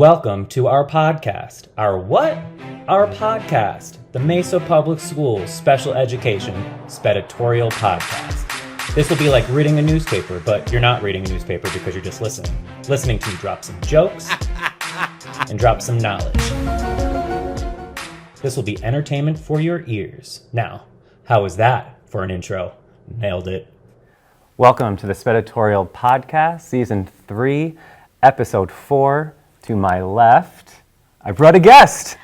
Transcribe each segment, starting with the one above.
Welcome to our podcast. Our what? Our podcast, the Mesa Public Schools Special Education Editorial Podcast. This will be like reading a newspaper, but you're not reading a newspaper because you're just listening. Listening to drop some jokes and drop some knowledge. This will be entertainment for your ears. Now, how was that for an intro? Nailed it. Welcome to the Editorial Podcast, Season 3, Episode 4. To my left, I brought a guest.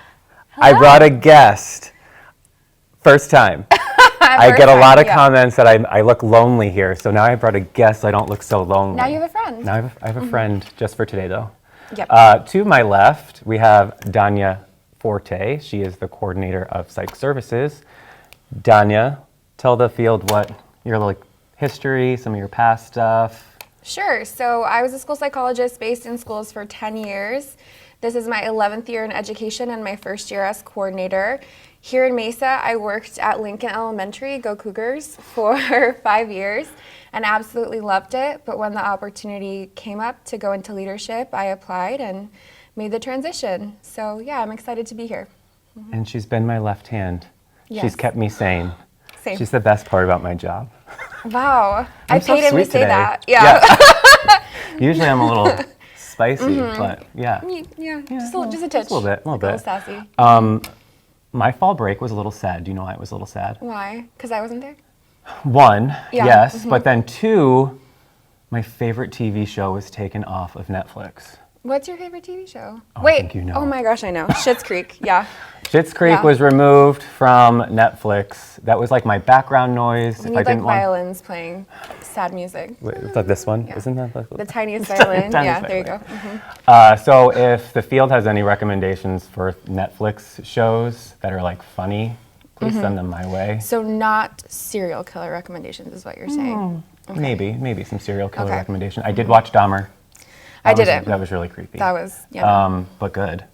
Hello. I brought a guest. First time. I get a lot of comments that I look lonely here, so now I brought a guest. I don't look so lonely. Now you have a friend. Now I have a friend just for today, though. Yep. To my left, we have Danya Forte. She is the coordinator of Psych Services. Danya, tell the field what your like history, some of your past stuff. Sure. So I was a school psychologist based in schools for 10 years. This is my 11th year in education and my first year as coordinator. Here in Mesa, I worked at Lincoln Elementary, go Cougars, for 5 years and absolutely loved it. But when the opportunity came up to go into leadership, I applied and made the transition. So yeah, I'm excited to be here. Mm-hmm. And she's been my left hand. Yes. She's kept me sane. Same. She's the best part about my job. Wow. I so paid him to sweet say today. that. Yeah. Usually I'm a little spicy, but yeah. Just a touch. A little bit. A little sassy. My fall break was a little sad. Do you know why it was a little sad? Why? Because I wasn't there? One, Yeah. yes, but then two, my favorite TV show was taken off of Netflix. What's your favorite TV show? Oh, Wait. I think you know. Oh my gosh, I know. Schitt's Creek. Yeah. Schitt's Creek Yeah. was removed from Netflix. That was like my background noise. We need like violins playing sad music. Wait, is that this one? Yeah. Isn't that The tiniest violin. Tiniest Yeah, there you go. violin. Mhm. So if the field has any recommendations for Netflix shows that are like funny, please send them my way. So not serial killer recommendations is what you're saying. Okay. Maybe some serial killer Okay. recommendation. I did watch Dahmer. I didn't. That was really creepy. That was, yeah. But good.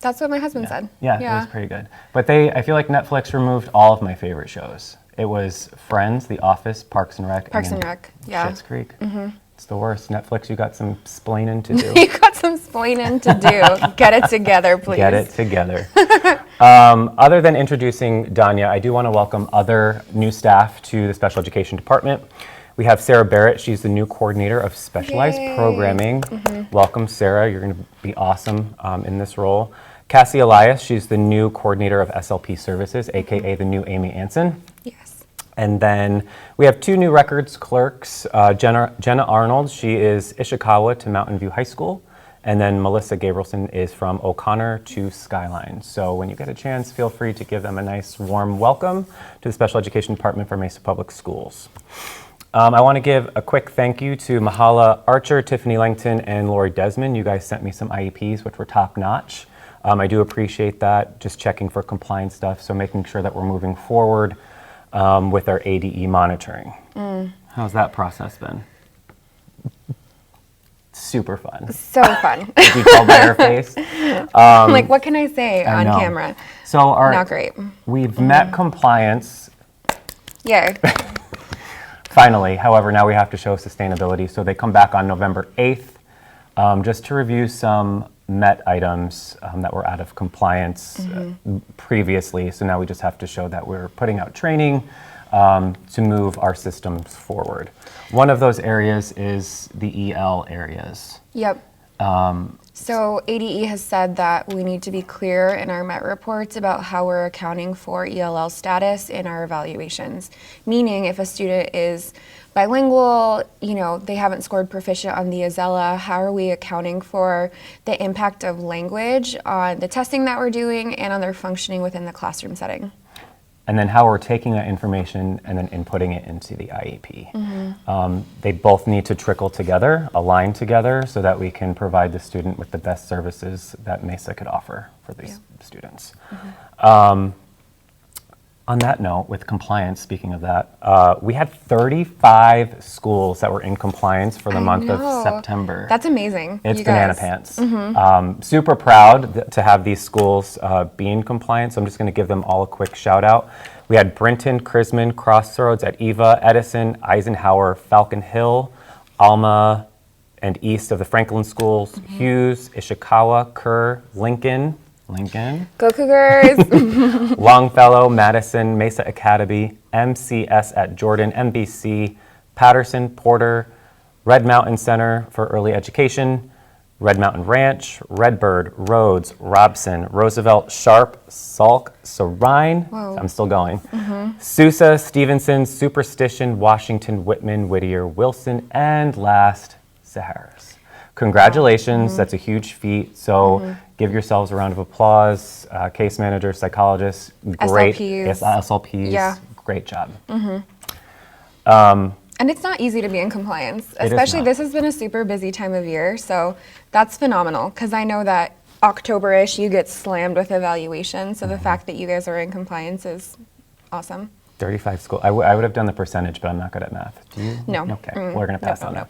That's what my husband said. Yeah, it was pretty good. But I feel like Netflix removed all of my favorite shows. It was Friends, The Office, Parks and Rec. Parks and Rec, yeah. Schitt's Creek. It's the worst. Netflix, you got some splaining to do. You got some splaining to do. Get it together, please. Get it together. Other than introducing Danya, I do want to welcome other new staff to the Special Education Department. We have Sarah Barrett. She's the new coordinator of specialized programming. Welcome, Sarah. You're going to be awesome in this role. Cassie Elias, she's the new coordinator of SLP services, aka the new Amy Anson. Yes. And then we have two new records clerks. Jenna Arnold, she is Ishikawa to Mountain View High School. And then Melissa Gabrielson is from O'Connor to Skyline. So when you get a chance, feel free to give them a nice warm welcome to the Special Education Department for Mesa Public Schools. I want to give a quick thank you to Mahala Archer, Tiffany Langton, and Lori Desmond. You guys sent me some IEPs, which were top notch. I do appreciate that, just checking for compliance stuff, so making sure that we're moving forward with our ADE monitoring. How's that process been? Super fun. So fun. Did you tell by her face? I'm like, what can I say I on know. camera? So Not great. We've met compliance. Yay. Finally, however, now we have to show sustainability. So they come back on November 8th just to review some Met items that were out of compliance previously. So now we just have to show that we're putting out training to move our systems forward. One of those areas is the EL areas. Yep. So ADE has said that we need to be clear in our MET reports about how we're accounting for ELL status in our evaluations. Meaning if a student is bilingual, they haven't scored proficient on the AZELA, how are we accounting for the impact of language on the testing that we're doing and on their functioning within the classroom setting? And then how we're taking that information and then inputting it into the IEP. They both need to trickle together, align together, so that we can provide the student with the best services that Mesa could offer for these students. On that note, with compliance, speaking of that, we had 35 schools that were in compliance for the month of September. That's amazing. It's banana pants. Super proud to have these schools be in compliance. So I'm just going to give them all a quick shout out. We had Brinton, Chrisman, Crossroads at Eva, Edison, Eisenhower, Falcon Hill, Alma, and east of the Franklin schools, Hughes, Ishikawa, Kerr, Lincoln, Go Cougars. Longfellow, Madison, Mesa Academy, MCS at Jordan, MBC, Patterson, Porter, Red Mountain Center for Early Education, Red Mountain Ranch, Redbird, Rhodes, Robson, Roosevelt, Sharp, Salk, Sarine, I'm still going, Sousa, Stevenson, Superstition, Washington, Whitman, Whittier, Wilson, and last, Saharas. Congratulations, that's a huge feat. So give yourselves a round of applause. Case managers, psychologists, great. SLPs. Yes, SLPs, Yeah. great job. And it's not easy to be in compliance, is especially not. this has been a super busy time of year. So that's phenomenal because I know that October-ish you get slammed with evaluation. So the fact that you guys are in compliance is awesome. 35 school. I would have done the percentage, but I'm not good at math. Do you? No. Okay, we're going to pass on no.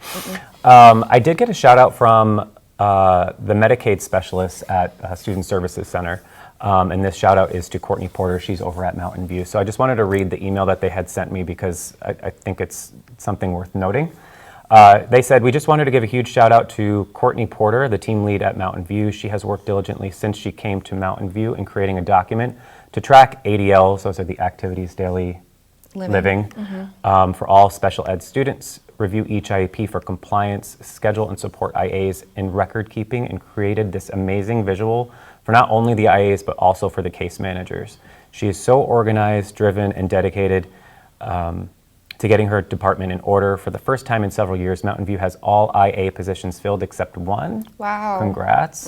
that. I did get a shout out from the Medicaid specialists at Student Services Center. And this shout out is to Courtney Porter. She's over at Mountain View. So I just wanted to read the email that they had sent me because I think it's something worth noting. They said, we just wanted to give a huge shout out to Courtney Porter, the team lead at Mountain View. She has worked diligently since she came to Mountain View in creating a document to track ADLs, those are the activities daily living, for all special ed students, review each IEP for compliance, schedule and support IAs in record keeping, and created this amazing visual for not only the IAs, but also for the case managers. She is so organized, driven, and dedicated to getting her department in order. For the first time in several years, Mountain View has all IA positions filled except one. Wow. Congrats.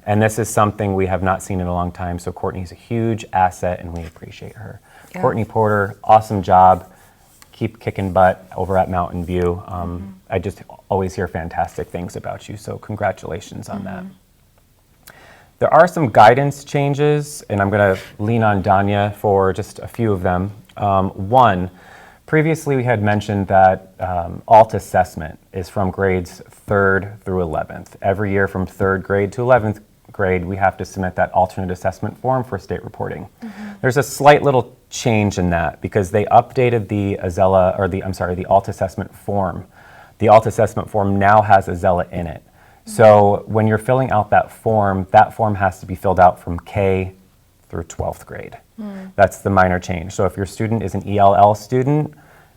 And this is something we have not seen in a long time, so Courtney's a huge asset and we appreciate her. Yeah. Courtney Porter, awesome job. Keep kicking butt over at Mountain View. I just always hear fantastic things about you, so congratulations on that. There are some guidance changes, and I'm going to lean on Danya for just a few of them. One, previously we had mentioned that ALT assessment is from grades 3rd through 11th. Every year from 3rd grade to 11th grade, we have to submit that alternate assessment form for state reporting. There's a slight little change in that because they updated the the ALT assessment form. The ALT assessment form now has Azella in it. So when you're filling out that form has to be filled out from K through 12th grade. That's the minor change. So if your student is an ELL student,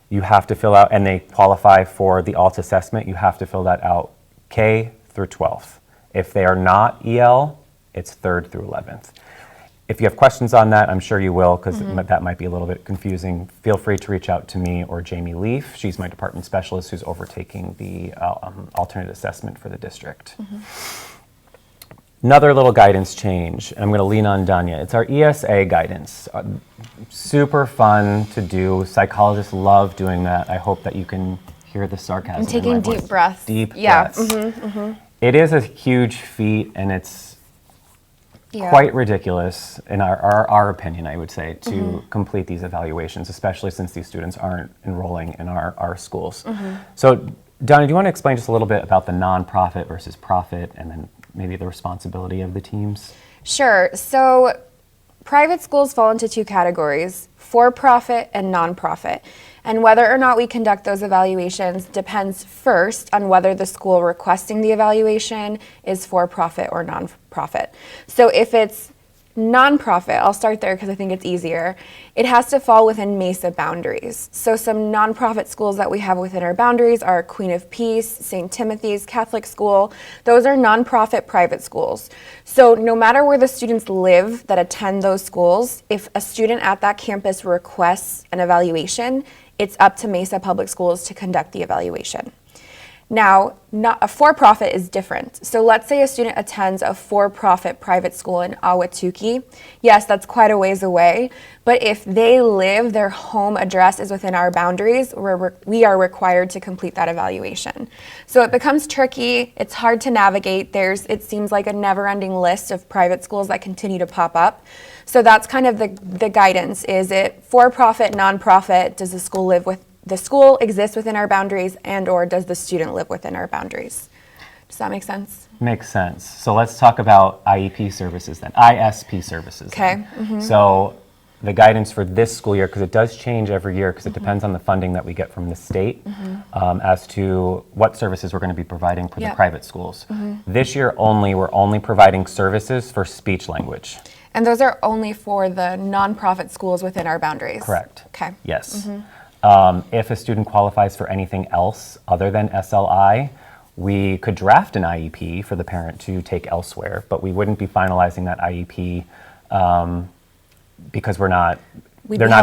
you have to fill out, and they qualify for the ALT assessment, you have to fill that out K through 12th. If they are not EL, it's 3rd through 11th. If you have questions on that, I'm sure you will, because that might be a little bit confusing. Feel free to reach out to me or Jamie Leaf. She's my department specialist who's overtaking the alternate assessment for the district. Another little guidance change, and I'm going to lean on Danya. It's our ESA guidance. Super fun to do. Psychologists love doing that. I hope that you can hear the sarcasm. I'm taking in my deep voice. breaths. Deep Yeah. breaths. It is a huge feat, and it's Yeah. quite ridiculous, in our opinion, I would say, to complete these evaluations, especially since these students aren't enrolling in our schools. So, Donna, do you want to explain just a little bit about the nonprofit versus profit, and then maybe the responsibility of the teams? Sure. So private schools fall into two categories, for-profit and nonprofit. And whether or not we conduct those evaluations depends first on whether the school requesting the evaluation is for-profit or nonprofit. So if it's nonprofit, I'll start there because I think it's easier, it has to fall within Mesa boundaries. So some nonprofit schools that we have within our boundaries are Queen of Peace, St. Timothy's Catholic School. Those are nonprofit private schools. So no matter where the students live that attend those schools, if a student at that campus requests an evaluation, it's up to Mesa Public Schools to conduct the evaluation. Now, not a for-profit is different. So let's say a student attends a for-profit private school in Ahwatukee. Yes, that's quite a ways away, but if they live, their home address is within our boundaries, we are required to complete that evaluation. So it becomes tricky, it's hard to navigate. It seems like a never-ending list of private schools that continue to pop up. So that's kind of the guidance. Is it for-profit, non-profit? Does the school exist within our boundaries, and or does the student live within our boundaries? Does that make sense? Makes sense. So let's talk about IEP services then, ISP services. Okay. So the guidance for this school year, because it does change every year because it depends on the funding that we get from the state as to what services we're going to be providing for the private schools. This year only, we're only providing services for speech language. And those are only for the nonprofit schools within our boundaries? Correct. Okay. Yes. If a student qualifies for anything else other than SLI, we could draft an IEP for the parent to take elsewhere, but we wouldn't be finalizing that IEP because they're not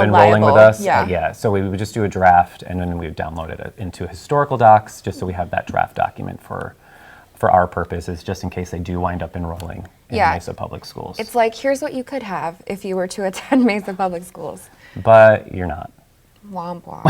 enrolling with us. Yeah. So we would just do a draft and then we would download it into historical docs just so we have that draft document for our purposes, just in case they do wind up enrolling in Mesa Public Schools. It's like, here's what you could have if you were to attend Mesa Public Schools. But you're not. Womp womp.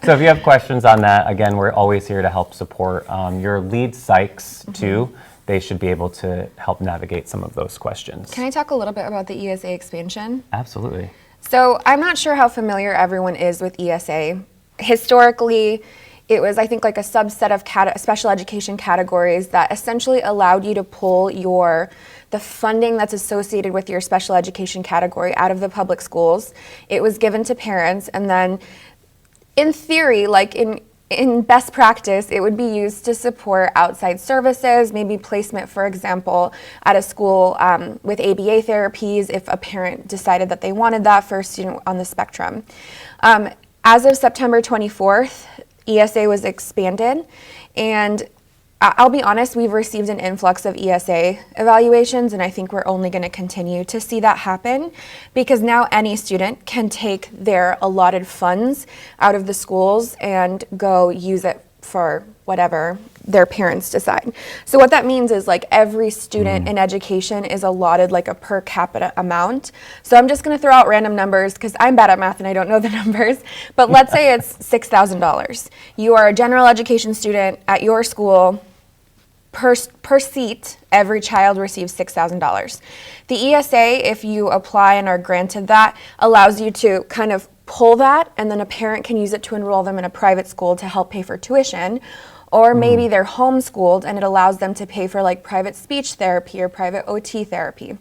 So if you have questions on that, again, we're always here to help support your lead psychs too. They should be able to help navigate some of those questions. Can I talk a little bit about the ESA expansion? Absolutely. So I'm not sure how familiar everyone is with ESA. Historically, it was, I think, like a subset of special education categories that essentially allowed you to pull the funding that's associated with your special education category out of the public schools. It was given to parents, and then in theory, like in best practice, it would be used to support outside services, maybe placement, for example, at a school with ABA therapies if a parent decided that they wanted that for a student on the spectrum. As of September 24th, ESA was expanded, and I'll be honest, we've received an influx of ESA evaluations, and I think we're only going to continue to see that happen because now any student can take their allotted funds out of the schools and go use it for whatever their parents decide. So what that means is like every student in education is allotted like a per capita amount. So I'm just going to throw out random numbers because I'm bad at math and I don't know the numbers, but let's say it's $6,000. You are a general education student at your school. Per seat, every child receives $6,000. The ESA, if you apply and are granted that, allows you to kind of pull that, and then a parent can use it to enroll them in a private school to help pay for tuition. Or maybe they're homeschooled and it allows them to pay for like private speech therapy or private OT therapy.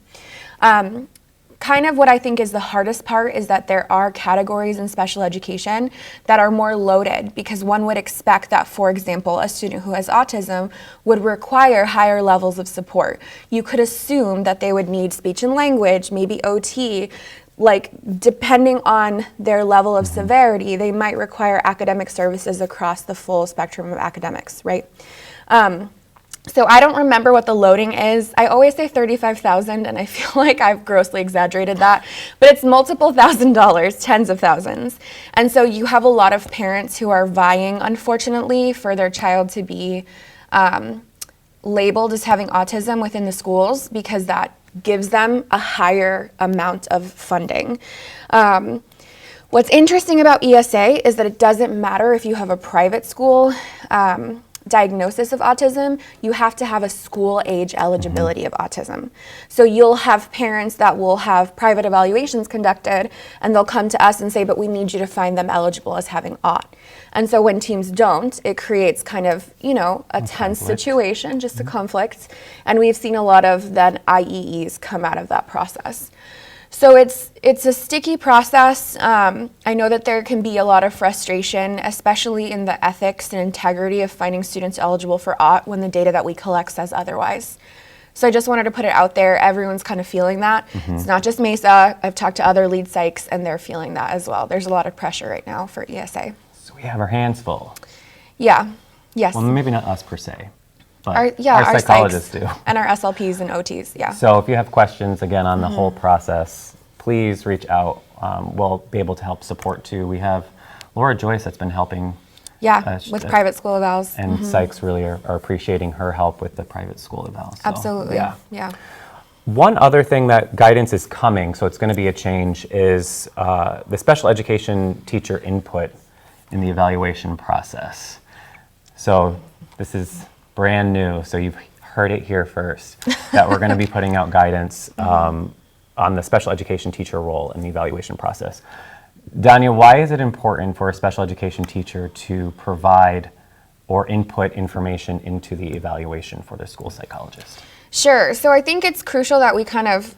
Kind of what I think is the hardest part is that there are categories in special education that are more loaded because one would expect that, for example, a student who has autism would require higher levels of support. You could assume that they would need speech and language, maybe OT, like depending on their level of severity, they might require academic services across the full spectrum of academics, right? So I don't remember what the loading is. I always say 35,000 and I feel like I've grossly exaggerated that, but it's multiple $1,000s, tens of thousands. And so you have a lot of parents who are vying, unfortunately, for their child to be labeled as having autism within the schools because that gives them a higher amount of funding. What's interesting about ESA is that it doesn't matter if you have a private school diagnosis of autism, you have to have a school age eligibility of autism. So you'll have parents that will have private evaluations conducted and they'll come to us and say, but we need you to find them eligible as having aught. And so when teams don't, it creates kind of, you know, a tense situation, just a conflict. And we've seen a lot of then IEEs come out of that process. So it's a sticky process. I know that there can be a lot of frustration, especially in the ethics and integrity of finding students eligible for aught when the data that we collect says otherwise. So I just wanted to put it out there. Everyone's kind of feeling that. It's not just Mesa. I've talked to other lead psychs and they're feeling that as well. There's a lot of pressure right now for ESA. So we have our hands full. Yeah, yes. Well, maybe not us per se. But our psychologists psychs do. And our SLPs and OTs, yeah. So if you have questions, again, on the whole process, please reach out. We'll be able to help support too. We have Laura Joyce that's been helping. With private school evals. And psychs really are appreciating her help with the private school evals. So, absolutely, yeah. One other thing that guidance is coming, so it's going to be a change, is the special education teacher input in the evaluation process. So this is brand new, so you've heard it here first, that we're going to be putting out guidance on the special education teacher role in the evaluation process. Danya, why is it important for a special education teacher to provide or input information into the evaluation for the school psychologist? Sure, so I think it's crucial that we kind of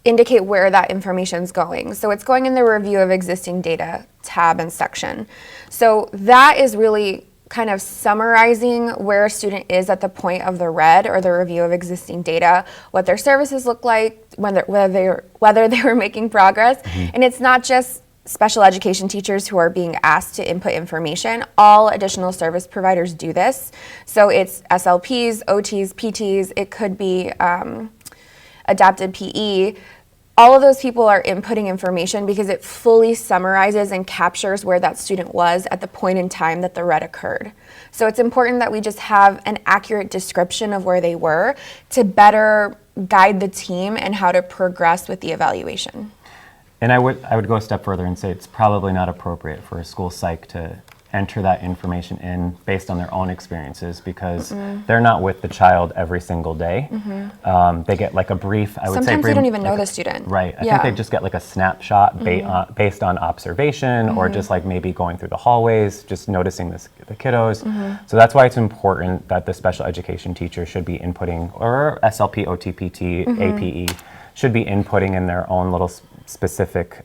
indicate where that information is going. So it's going in the review of existing data tab and section. So that is really kind of summarizing where a student is at the point of the read or the review of existing data, what their services look like, whether they were making progress. And it's not just special education teachers who are being asked to input information. All additional service providers do this. So it's SLPs, OTs, PTs, it could be adapted PE. All of those people are inputting information because it fully summarizes and captures where that student was at the point in time that the read occurred. So it's important that we just have an accurate description of where they were to better guide the team and how to progress with the evaluation. And I would go a step further and say it's probably not appropriate for a school psych to enter that information in based on their own experiences because they're not with the child every single day. They get like a brief, I would say. Sometimes they don't even know the student. Right. I think they just get like a snapshot based on observation or just like maybe going through the hallways, just noticing the kiddos. So that's why it's important that the special education teacher should be inputting, or SLP, OTPT, APE, should be inputting in their own little specific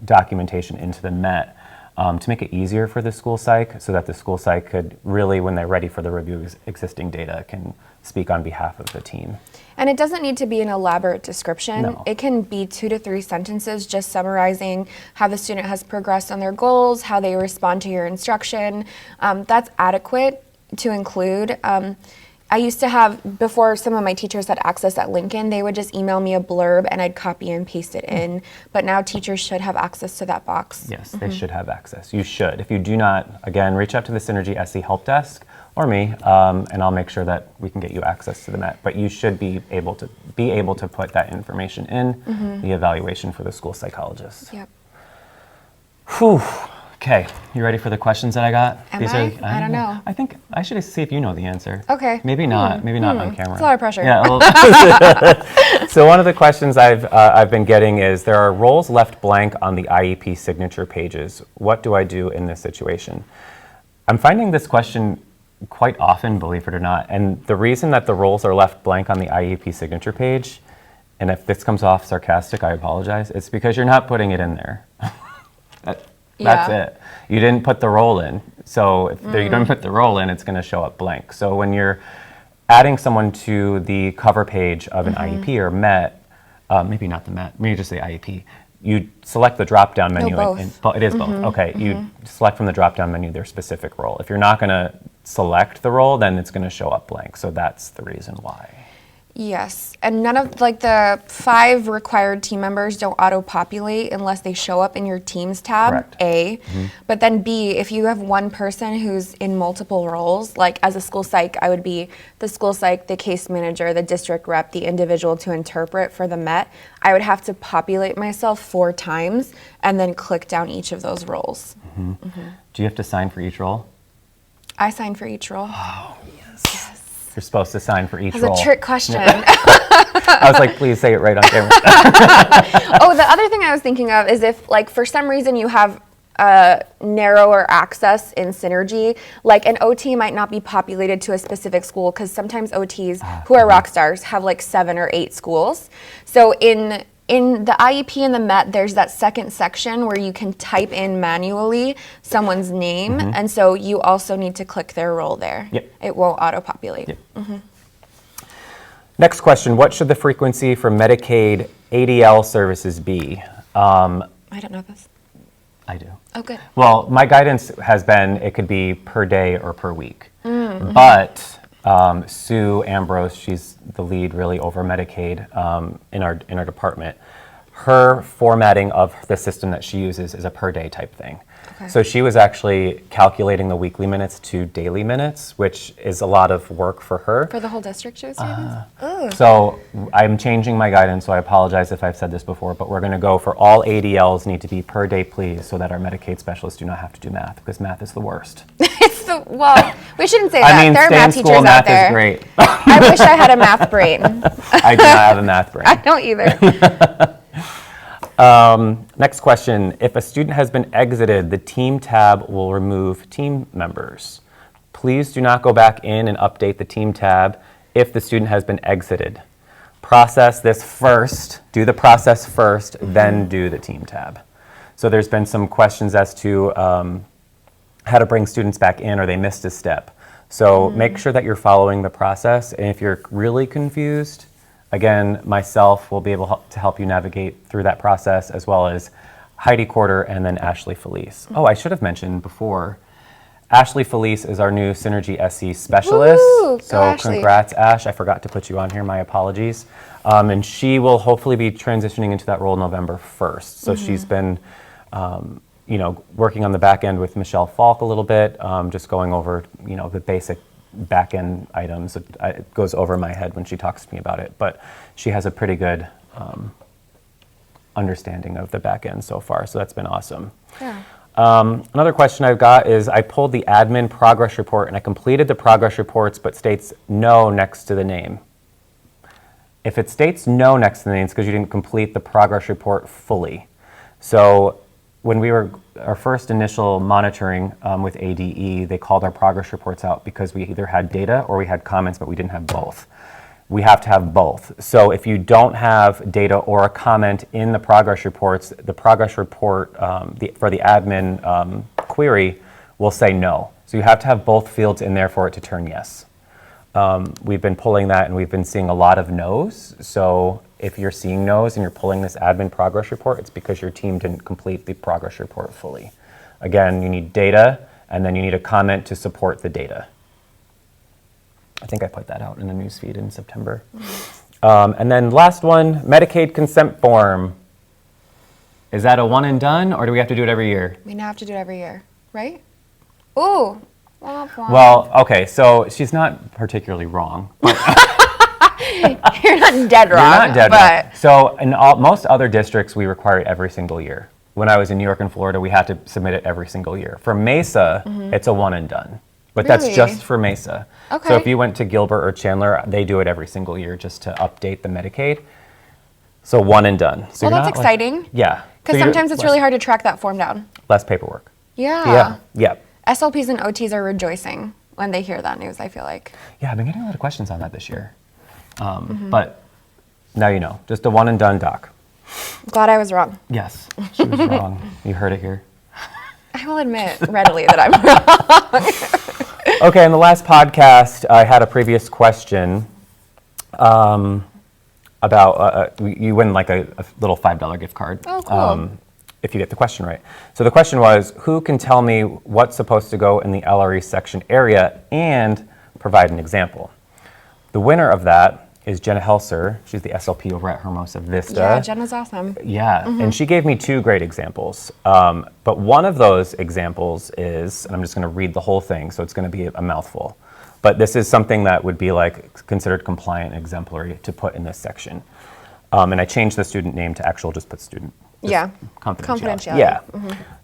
documentation into the MET. To make it easier for the school psych so that the school psych could really, when they're ready for the review of existing data, can speak on behalf of the team. And it doesn't need to be an elaborate description. No. It can be 2 to 3 sentences just summarizing how the student has progressed on their goals, how they respond to your instruction. That's adequate to include. I used to have, before some of my teachers had access at Lincoln, they would just email me a blurb and I'd copy and paste it in. But now teachers should have access to that box. Yes, they should have access. You should. If you do not, again, reach out to the Synergy SE Help Desk or me, and I'll make sure that we can get you access to the MET. But you should be able to put that information in the evaluation for the school psychologist. Yep. Whew. Okay, you ready for the questions that I got? Am I? I don't know. I think I should see if you know the answer. Okay. Maybe not. Maybe not on camera. It's a lot of pressure. Yeah. So one of the questions I've been getting is there are roles left blank on the IEP signature pages. What do I do in this situation? I'm finding this question quite often, believe it or not. And the reason that the roles are left blank on the IEP signature page, and if this comes off sarcastic, I apologize. It's because you're not putting it in there. That's it. You didn't put the role in. So if you don't put the role in, it's going to show up blank. So when you're adding someone to the cover page of an IEP or MET, maybe not the MET, maybe just the IEP, you select the drop-down menu. No, both. It is both. Okay, you select from the drop-down menu their specific role. If you're not going to select the role, then it's going to show up blank. So that's the reason why. Yes, and none of the 5 required team members don't auto-populate unless they show up in your teams tab, Correct. A. But then B, if you have one person who's in multiple roles, like as a school psych, I would be the school psych, the case manager, the district rep, the individual to interpret for the MET, I would have to populate myself 4 times and then click down each of those roles. Do you have to sign for each role? I sign for each role. Oh, yes. You're supposed to sign for each That's role. a trick question. I was like, please say it right on camera. Oh, the other thing I was thinking of is if, like, for some reason you have narrower access in Synergy, like an OT might not be populated to a specific school because sometimes OTs who are rock stars have like 7 or 8 schools. So in the IEP and the MET, there's that second section where you can type in manually someone's name, and so you also need to click their role there. Yep. It won't auto-populate. Yep. Next question, what should the frequency for Medicaid ADL services be? I don't know this. I do. Oh, good. Well, my guidance has been it could be per day or per week. But Sue Ambrose, she's the lead really over Medicaid in our department. Her formatting of the system that she uses is a per day type thing. Okay. So she was actually calculating the weekly minutes to daily minutes, which is a lot of work for her. For the whole district, she was doing this? So I'm changing my guidance, so I apologize if I've said this before, but we're going to go for all ADLs need to be per day, please, so that our Medicaid specialists do not have to do math, because math is the worst. Well, we shouldn't say that. I mean, there are stay in math school, teachers out math there. is great. I wish I had a math brain. I do not have a math brain. I don't either. Next question. If a student has been exited, the team tab will remove team members. Please do not go back in and update the team tab if the student has been exited. process this first, do the process first, then do the team tab. So there's been some questions as to how to bring students back in or they missed a step. So make sure that you're following the process. And if you're really confused, again, myself will be able to help you navigate through that process, as well as Heidi Corder and then Ashley Felice. Oh, I should have mentioned before, Ashley Felice is our new Synergy SE specialist. Woo! Go So Ashley. congrats, Ash. I forgot to put you on here. My apologies. And she will hopefully be transitioning into that role November 1st. So she's been, working on the back end with Michelle Falk a little bit, just going over, the basic back end items. It goes over my head when she talks to me about it, but she has a pretty good understanding of the back end so far. So that's been awesome. Yeah. Another question I've got is, I pulled the admin progress report and I completed the progress reports, but states no next to the name. If it states no next to the name, it's because you didn't complete the progress report fully. So when we were our first initial monitoring with ADE, they called our progress reports out because we either had data or we had comments, but we didn't have both. We have to have both. So if you don't have data or a comment in the progress reports, the progress report for the admin query will say no. So you have to have both fields in there for it to turn yes. We've been pulling that and we've been seeing a lot of no's. So if you're seeing no's and you're pulling this admin progress report, it's because your team didn't complete the progress report fully. Again, you need data and then you need a comment to support the data. I think I put that out in the newsfeed in September. And then last one, Medicaid consent form. Is that a one and done, or do we have to do it every year? We now have to do it every year, right? Ooh. Womp womp. Well, okay, so she's not particularly wrong. You're not dead wrong. You're not dead but wrong. So in most other districts, we require it every single year. When I was in New York and Florida, we had to submit it every single year. For Mesa, it's a one and done. But that's Really? just for Mesa. Okay. So if you went to Gilbert or Chandler, they do it every single year just to update the Medicaid. So one and done. So Well, you're that's not, exciting. Yeah. Because So you're sometimes it's less- really hard to track that form down. Less paperwork. Yeah. Yeah. SLPs and OTs are rejoicing when they hear that news, I feel like. Yeah, I've been getting a lot of questions on that this year. But now you know. Just a one and done doc. Glad I was wrong. Yes, she was wrong. You heard it here. I will admit readily that I'm wrong. Okay, in the last podcast, I had a previous question about you win like a little $5 gift card. Oh, cool. If you get the question right. So the question was, who can tell me what's supposed to go in the LRE section area and provide an example? The winner of that is Jenna Helser. She's the SLP over at Hermosa Vista. Yeah, Jenna's awesome. Yeah, and she gave me two great examples. But one of those examples is, and I'm just going to read the whole thing, so it's going to be a mouthful. But this is something that would be like considered compliant and exemplary to put in this section. And I changed the student name to actual, just put student. Just Yeah. Confidentiality. Yeah.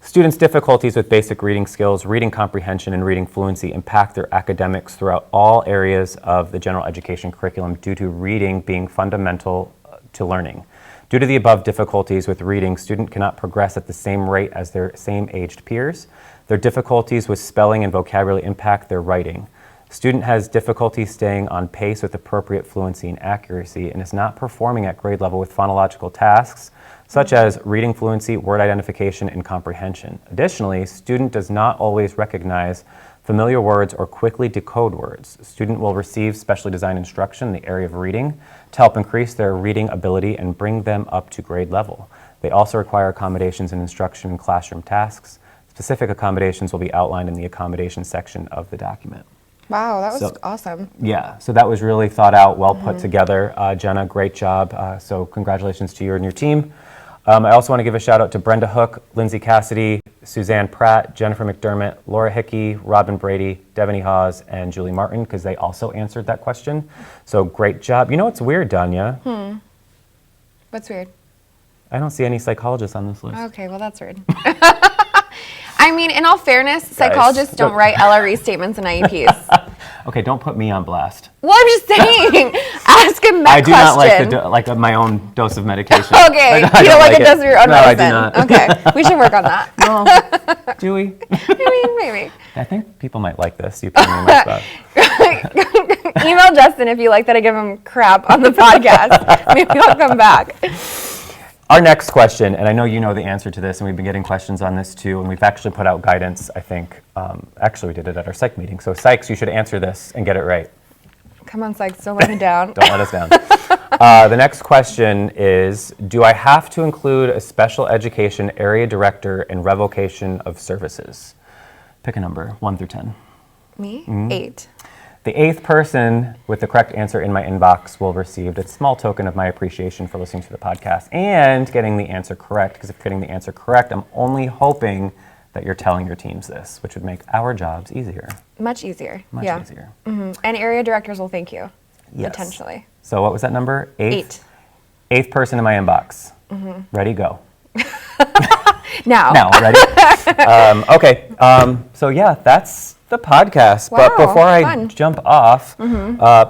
Students' difficulties with basic reading skills, reading comprehension, and reading fluency impact their academics throughout all areas of the general education curriculum due to reading being fundamental to learning. Due to the above difficulties with reading, student cannot progress at the same rate as their same-aged peers. Their difficulties with spelling and vocabulary impact their writing. Student has difficulty staying on pace with appropriate fluency and accuracy and is not performing at grade level with phonological tasks such as reading fluency, word identification, and comprehension. Additionally, student does not always recognize familiar words or quickly decode words. Student will receive specially designed instruction in the area of reading to help increase their reading ability and bring them up to grade level. They also require accommodations in instruction and classroom tasks. Specific accommodations will be outlined in the accommodation section of the document. Wow, that was So- awesome. Yeah, so that was really thought out, well put together. Jenna, great job. So congratulations to you and your team. I also want to give a shout out to Brenda Hook, Lindsay Cassidy, Suzanne Pratt, Jennifer McDermott, Laura Hickey, Robin Brady, Devaney Hawes, and Julie Martin, because they also answered that question. So great job. You know what's weird, Danya? What's weird? I don't see any psychologists on this list. Okay, well, that's weird. I mean, in all fairness, psychologists don't write LRE statements and IEPs. Okay, don't put me on blast. Well, I'm just saying. Ask a med I do not question. like my own dose of medication. Okay, I you don't like a dose of your own No, I medicine. do not. Okay, we should work on that. No. Do we? Maybe. I think people might like this. You putting me in my spot. Email Justin if you like that I give him crap on the podcast. Maybe I'll come back. Our next question, and I know you know the answer to this, and we've been getting questions on this too, and we've actually put out guidance, I think. Actually, we did it at our psych meeting. So, psychs, you should answer this and get it right. Come on, Sykes, don't let me down. Don't let us down. The next question is, do I have to include a special education area director in revocation of services? Pick a number, 1 through 10. Me? 8. The 8th person with the correct answer in my inbox will receive a small token of my appreciation for listening to the podcast and getting the answer correct, because if getting the answer correct, I'm only hoping that you're telling your teams this, which would make our jobs easier. Much easier. Much yeah. easier. Mm-hmm. And area directors will thank you. Yes. Potentially. So what was that number? 8. 8th person in my inbox. Ready, go. Now. Now, ready? Okay, so yeah, that's the podcast. Wow, But before I fun. jump off,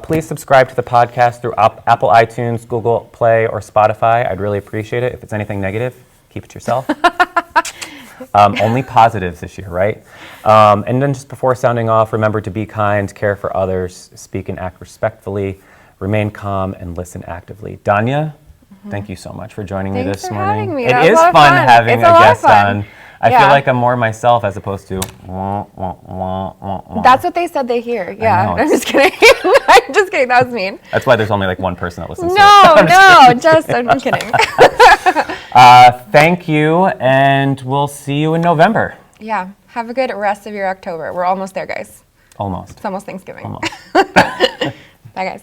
please subscribe to the podcast through Apple iTunes, Google Play, or Spotify. I'd really appreciate it. If it's anything negative, keep it to yourself. Only positives this year, right? And then just before sounding off, remember to be kind, care for others, speak and act respectfully, remain calm, and listen actively. Danya, thank you so much for joining me Thanks this for morning. having me. It That was is a lot of fun fun. having It's a a lot of guest fun. on. I Yeah. feel like I'm more myself as opposed to wah, wah, wah, wah, wah. That's what they said they hear. Yeah. know, I'm just kidding. I'm just kidding. That was mean. That's why there's only like one person that listens to it. I'm kidding. Thank you, and we'll see you in November. Yeah. Have a good rest of your October. We're almost there, guys. Almost. It's almost Thanksgiving. Almost. Bye, guys.